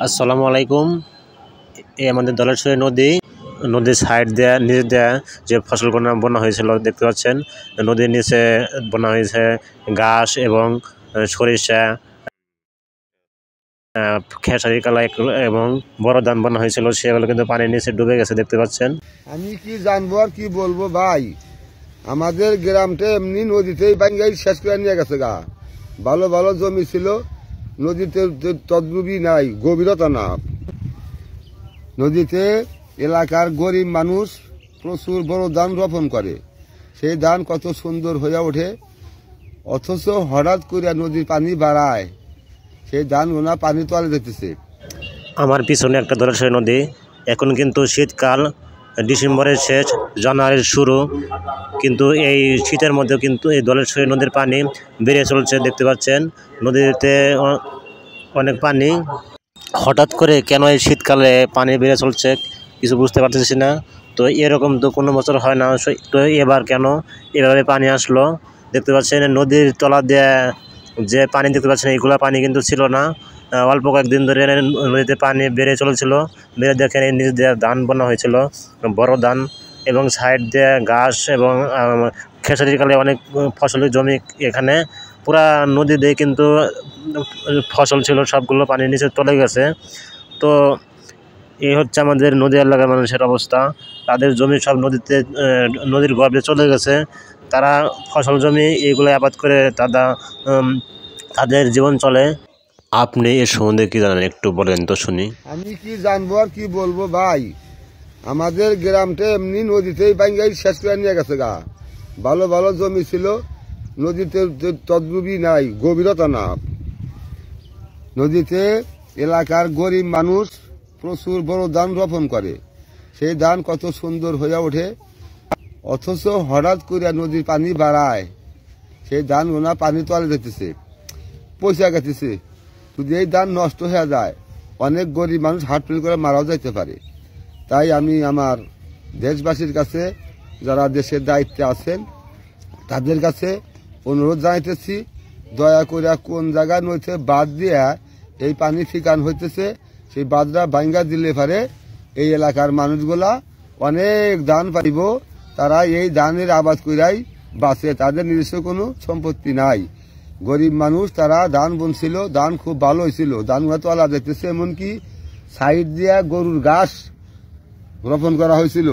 আসসালামু আলাইকুম। এই আমাদের দলেশ্বরী নদী, নদীর সাইড দিয়ে নিচ দিয়ে যে ফসলগুলো বোনা হয়েছিল দেখতে পাচ্ছেন। নদীর নিচে বোনা হয়েছে ঘাস এবং সরিষা, খেসারি কালা এবং বড় ধান বোনা হয়েছিল, সেগুলো কিন্তু পানির নিচে ডুবে গেছে দেখতে পাচ্ছেন। আমি কি জানবো আর কি বলবো ভাই, আমাদের গ্রামটা এমনি নদীতেই বাঙ্গাই শেষ করে নিয়ে গেছে গা। ভালো ভালো জমি ছিল, নদীতে তদ্রুপই নাই, গভীরতা না। নদীতে এলাকার গরিব মানুষ প্রচুর বড় ধান রোপণ করে, সেই ধান কত সুন্দর হয়ে ওঠে, অথচ হঠাৎ করে নদীর পানি বাড়ায়, সেই ধান ওনা পানি তলে যেতেছে। আমার পিছনে একটা দলেশ্বরী নদী। এখন কিন্তু শীতকাল, ডিসেম্বরের শেষ, জানুয়ারির শুরু, কিন্তু এই শীতের মধ্যেও কিন্তু এই দলেশ্বরী নদীর পানি বেড়ে চলছে দেখতে পাচ্ছেন। নদীতে অনেক পানি। হঠাৎ করে কেন এই শীতকালে পানি বেড়ে চলছে কিছু বুঝতে পারতেছি না। তো এরকম তো কোনো বছর হয় না, তো এবার কেন এভাবে পানি আসলো দেখতে পাচ্ছেন। নদীর তলা দিয়ে যে পানি দেখতে পাচ্ছেন, এইগুলা পানি কিন্তু ছিল না। অল্প কয়েকদিন ধরে নদীতে পানি বেড়ে চলেছিল। বেড়ে দেখেন এই নিচ দিয়ে ধান বোনা হয়েছিল, বড় ধান, এবং সাইড দিয়ে ঘাস এবং খেসারির কালে অনেক ফসলের জমি। এখানে পুরা নদী দিয়ে কিন্তু ফসল ছিল, সবগুলো পানির নিচে চলে গেছে। তো এই হচ্ছে আমাদের নদী এলাকার মানুষের অবস্থা। তাদের জমি সব নদীতে, নদীর গর্ভে চলে গেছে। তারা ফসল জমি এগুলো আবাদ করে তাদের জীবন চলে। আপনি এর সম্বন্ধে কি জানেন একটু বলেন তো শুনি। আমি কি জানবো আর কি বলবো ভাই, আমাদের গ্রামটা এমনি নদীতেই বাঙ্গাই শেষ করে নিয়ে গেছে গা। ভালো ভালো জমি ছিল, নদীতে তদ্রুপই নাই, গভীরতা না। নদীতে এলাকার গরিব মানুষ প্রচুর বড় ধান রোপণ করে, সেই ধান কত সুন্দর হয়ে ওঠে, অথচ হঠাৎ করে নদীর পানি বাড়ায়, সেই ধান ওনা পানি তলে যেতেছে, পয়সা গেতেছে। যদি এই ধান নষ্ট হয়ে যায়, অনেক গরিব মানুষ হার্ট ফেল করে মারাও যাইতে পারে। তাই আমি আমার দেশবাসীর কাছে, যারা দেশের দায়িত্বে আছেন, তাদের কাছে অনুরোধ জানাইতেছি, দয়া করে কোন জায়গায় নইতে বাঁধ দিয়ে এই পানি ফিকান হইতেছে, সেই বাঁধটা ভাঙ্গা দিলে পারে এই এলাকার মানুষগুলা অনেক ধান পাইব। তারা এই ধানের আবাদ কইরাই বাঁচে, তাদের নিজস্ব কোনো সম্পত্তি নাই। গরিব মানুষ, তারা ধান বুনছিল, ধান খুব ভালো হয়েছিল, ধানগুলো তোলা দেখতেছে। এমনকি সাইড দিয়া গরুর ঘাস রোপণ করা হয়েছিল।